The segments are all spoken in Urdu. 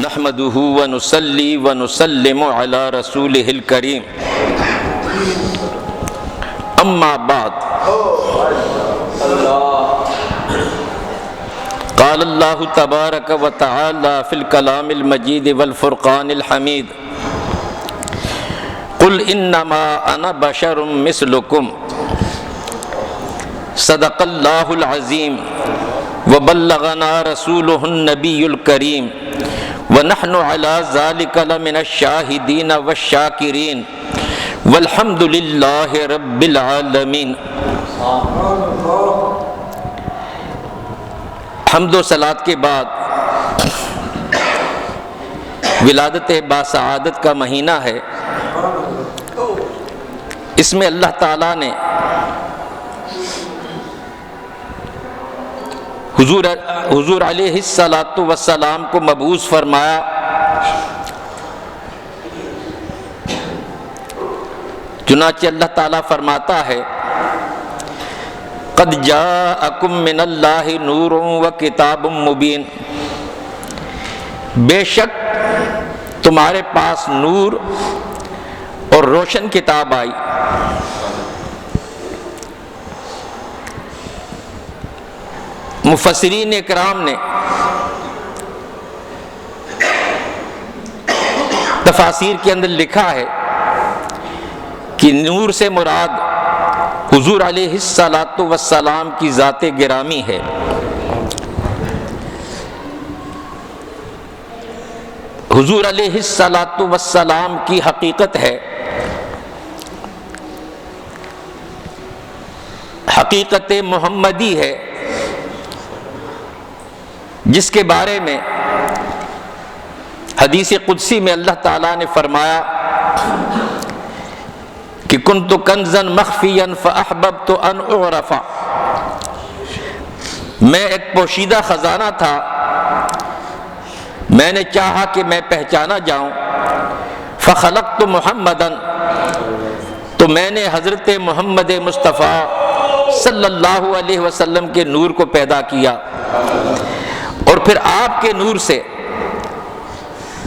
نحمده ونصلي ونسلم على رسوله الكريم اما بعد قال الله تبارك وتعالى في الكلام المجيد والفرقان الحميد قل انما انا بشر مثلكم صدق الله العظيم وبلغنا رسوله النبي الكريم ونحن على ذلك لمن الشاهدين والشاكرين والحمد لله رب العالمين۔ حمد و صلات کے بعد ولادت باسعادت کا مہینہ ہے۔ اس میں اللہ تعالیٰ نے حضور علیہ السلام کو مبعوث فرمایا۔ چنانچہ اللہ تعالیٰ فرماتا ہے قد جاءکم من اللہ نور و کتاب مبین، بے شک تمہارے پاس نور اور روشن کتاب آئی۔ مفسرین اکرام نے تفاسیر کے اندر لکھا ہے کہ نور سے مراد حضور علیہ السلام کی ذات گرامی ہے۔ حضور علیہ السلام کی حقیقت ہے، حقیقت محمدی ہے، جس کے بارے میں حدیث قدسی میں اللہ تعالیٰ نے فرمایا کہ کنت کنزا مخفیا فاحببت ان اعرف، میں ایک پوشیدہ خزانہ تھا، میں نے چاہا کہ میں پہچانا جاؤں، فخلقت محمدا، تو میں نے حضرت محمد مصطفیٰ صلی اللہ علیہ وسلم کے نور کو پیدا کیا، اور پھر آپ کے نور سے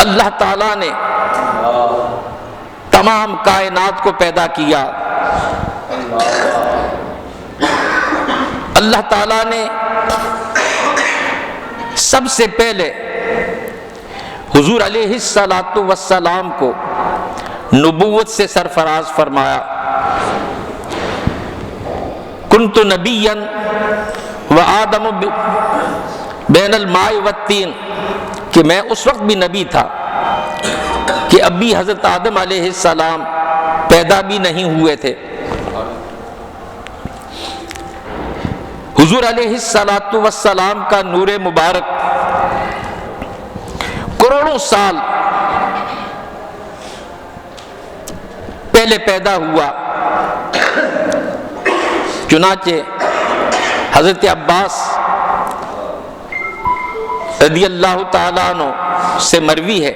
اللہ تعالیٰ نے تمام کائنات کو پیدا کیا۔ اللہ تعالیٰ نے سب سے پہلے حضور علیہ السلام کو نبوت سے سرفراز فرمایا۔ کنت نبیا وآدم بین الماء والطین، کہ میں اس وقت بھی نبی تھا کہ اب بھی حضرت آدم علیہ السلام پیدا بھی نہیں ہوئے تھے۔ حضور علیہ السلام کا نور مبارک کروڑوں سال پہلے پیدا ہوا۔ چنانچہ حضرت عباس رضی اللہ تعالیٰ عنہ سے مروی ہے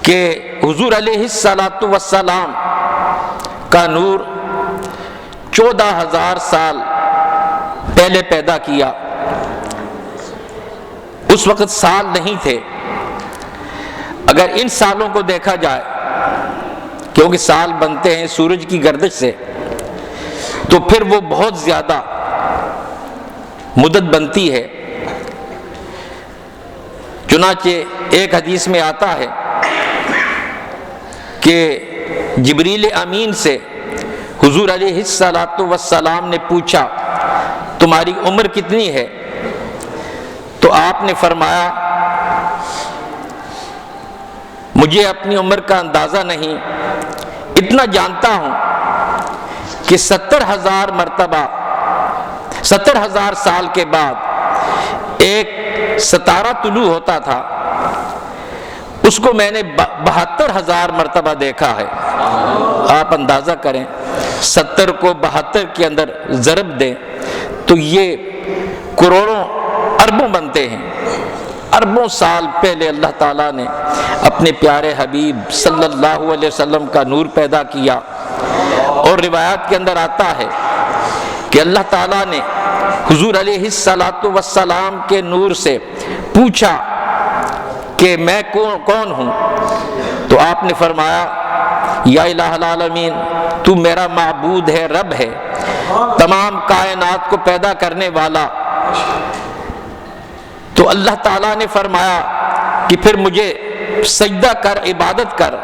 کہ حضور علیہ السلام کا نور 14,000 سال پہلے پیدا کیا۔ اس وقت سال نہیں تھے، اگر ان سالوں کو دیکھا جائے، کیونکہ سال بنتے ہیں سورج کی گردش سے، تو پھر وہ بہت زیادہ مدت بنتی ہے۔ چنانچہ ایک حدیث میں آتا ہے کہ جبریل امین سے حضور علیہ السلام نے پوچھا تمہاری عمر کتنی ہے؟ تو آپ نے فرمایا مجھے اپنی عمر کا اندازہ نہیں، اتنا جانتا ہوں کہ 70,000 مرتبہ 70,000 سال کے بعد ایک ستارہ طلوع ہوتا تھا، اس کو میں نے 72,000 مرتبہ دیکھا ہے۔ آپ اندازہ کریں، 70 کو 72 کے اندر ضرب دیں تو یہ کروڑوں اربوں بنتے ہیں۔ اربوں سال پہلے اللہ تعالیٰ نے اپنے پیارے حبیب صلی اللہ علیہ وسلم کا نور پیدا کیا، اور روایات کے اندر آتا ہے کہ اللہ تعالیٰ نے حضور علیہ السلام کے نور سے پوچھا کہ میں کون ہوں، تو آپ نے فرمایا یا الہ العالمین، تو میرا معبود ہے، رب ہے، تمام کائنات کو پیدا کرنے والا۔ تو اللہ تعالیٰ نے فرمایا کہ پھر مجھے سجدہ کر، عبادت کر۔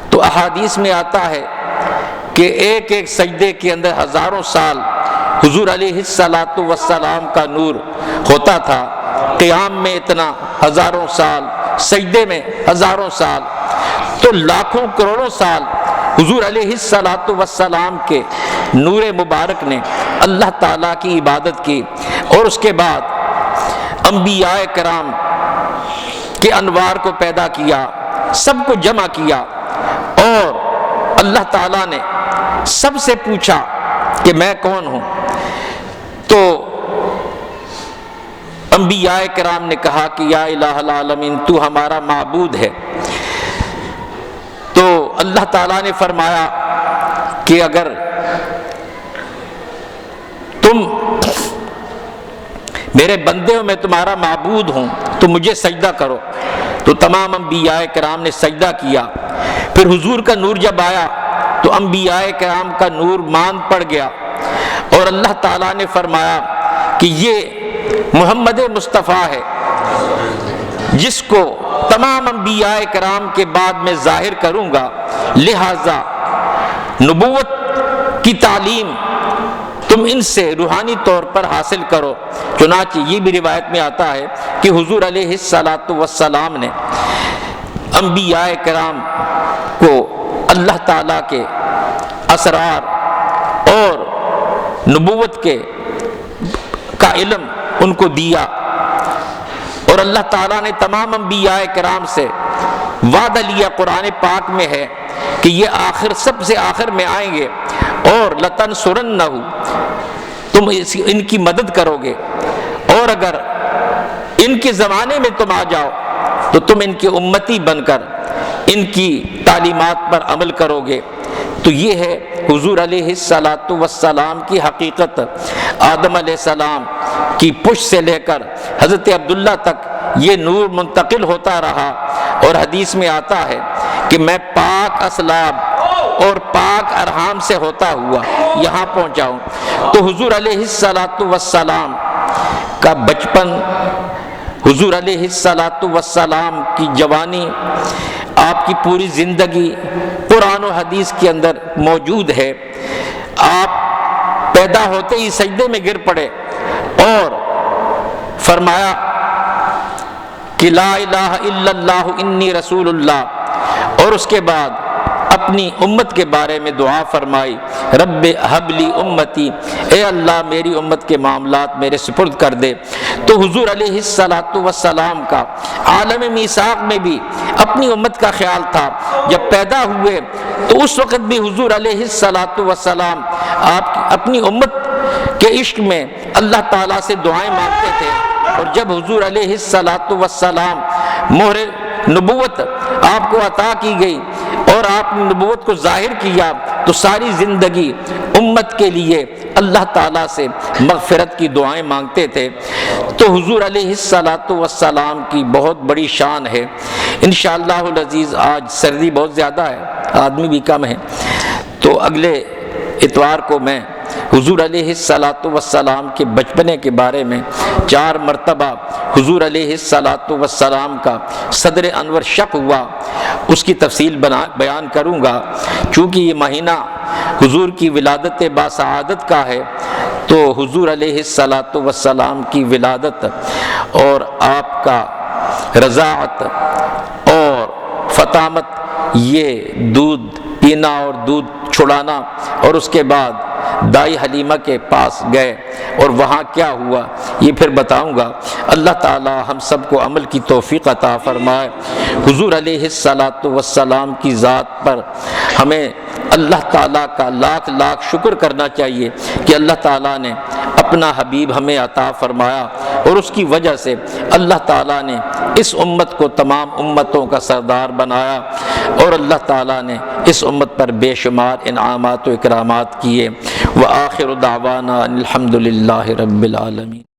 تو احادیث میں آتا ہے کہ ایک ایک سجدے کے اندر ہزاروں سال حضور علیہ الصلاۃ والسلام کا نور ہوتا تھا، قیام میں اتنا ہزاروں سال، سجدے میں ہزاروں سال، تو لاکھوں کروڑوں سال حضور علیہ الصلاۃ والسلام کے نور مبارک نے اللہ تعالیٰ کی عبادت کی۔ اور اس کے بعد انبیاء کرام کے انوار کو پیدا کیا، سب کو جمع کیا، اور اللہ تعالیٰ نے سب سے پوچھا کہ میں کون ہوں۔ تو انبیاء کرام نے کہا کہ یا الہ العالمین، تو ہمارا معبود ہے۔ تو اللہ تعالیٰ نے فرمایا کہ اگر تم میرے بندے ہو، میں تمہارا معبود ہوں، تو مجھے سجدہ کرو۔ تو تمام انبیاء کرام نے سجدہ کیا۔ پھر حضور کا نور جب آیا تو انبیاء کرام کا نور مان پڑ گیا، اور اللہ تعالیٰ نے فرمایا کہ یہ محمد مصطفیٰ ہے، جس کو تمام انبیاء کرام کے بعد میں ظاہر کروں گا، لہذا نبوت کی تعلیم تم ان سے روحانی طور پر حاصل کرو۔ چنانچہ یہ بھی روایت میں آتا ہے کہ حضور علیہ الصلاۃ والسلام نے انبیاء کرام کو اللہ تعالیٰ کے اسرار اور نبوت کا علم ان کو دیا، اور اللہ تعالیٰ نے تمام انبیاء کرام سے وعدہ لیا، قرآن پاک میں ہے کہ یہ سب سے آخر میں آئیں گے، اور لَتَنْصُرَنَّهُ، تم ان کی مدد کرو گے، اور اگر ان کے زمانے میں تم آ جاؤ تو تم ان کی امتی بن کر ان کی تعلیمات پر عمل کرو گے۔ تو یہ ہے حضور علیہ الصلاۃ والسلام کی حقیقت۔ آدم علیہ السلام کی پشت سے لے کر حضرت عبداللہ تک یہ نور منتقل ہوتا رہا، اور حدیث میں آتا ہے کہ میں پاک اسلاب اور پاک ارحام سے ہوتا ہوا یہاں پہنچا ہوں۔ تو حضور علیہ الصلاۃ والسلام کا بچپن، حضور علیہ الصلاۃ والسلام کی جوانی، آپ کی پوری زندگی قرآن و حدیث کے اندر موجود ہے۔ آپ پیدا ہوتے ہی سجدے میں گر پڑے اور فرمایا کہ لا الہ الا اللہ انی رسول اللہ، اور اس کے بعد اپنی امت کے بارے میں دعا فرمائی، رب ہب لی امتی، اے اللہ میری امت کے معاملات میرے سپرد کر دے۔ تو حضور علیہ الصلاۃ والسلام کا عالم میثاق میں بھی اپنی امت کا خیال تھا۔ جب پیدا ہوئے تو اس وقت بھی حضور علیہ الصلاۃ والسلام آپ اپنی امت کے عشق میں اللہ تعالیٰ سے دعائیں مانگتے تھے، اور جب حضور علیہ الصلاۃ والسلام مہر نبوت آپ کو عطا کی گئی اور آپ نے نبوت کو ظاہر کیا، تو ساری زندگی امت کے لیے اللہ تعالیٰ سے مغفرت کی دعائیں مانگتے تھے۔ تو حضور علیہ الصلاۃ والسلام کی بہت بڑی شان ہے۔ انشاءاللہ العزیز آج سردی بہت زیادہ ہے، آدمی بھی کم ہے، تو اگلے اتوار کو میں حضور علیہ الصلاۃ والسلام کے بچپنے کے بارے میں 4 مرتبہ حضور علیہ الصلاۃ والسلام کا صدر انور شق ہوا، اس کی تفصیل بیان کروں گا۔ چونکہ یہ مہینہ حضور کی ولادت باسعادت کا ہے، تو حضور علیہ الصلاۃ والسلام کی ولادت اور آپ کا رضاعت اور فطامت، یہ دودھ پینا اور دودھ چھڑانا، اور اس کے بعد دائی حلیمہ کے پاس گئے اور وہاں کیا ہوا یہ پھر بتاؤں گا۔ اللہ تعالی ہم سب کو عمل کی توفیق عطا فرمائے۔ حضور علیہ الصلاۃ والسلام کی ذات پر ہمیں اللہ تعالیٰ کا لاکھ لاکھ شکر کرنا چاہیے کہ اللہ تعالیٰ نے اپنا حبیب ہمیں عطا فرمایا، اور اس کی وجہ سے اللہ تعالیٰ نے اس امت کو تمام امتوں کا سردار بنایا، اور اللہ تعالیٰ نے اس امت پر بے شمار انعامات و اکرامات کیے۔ وآخر دعوانا الحمد للہ رب العالمین۔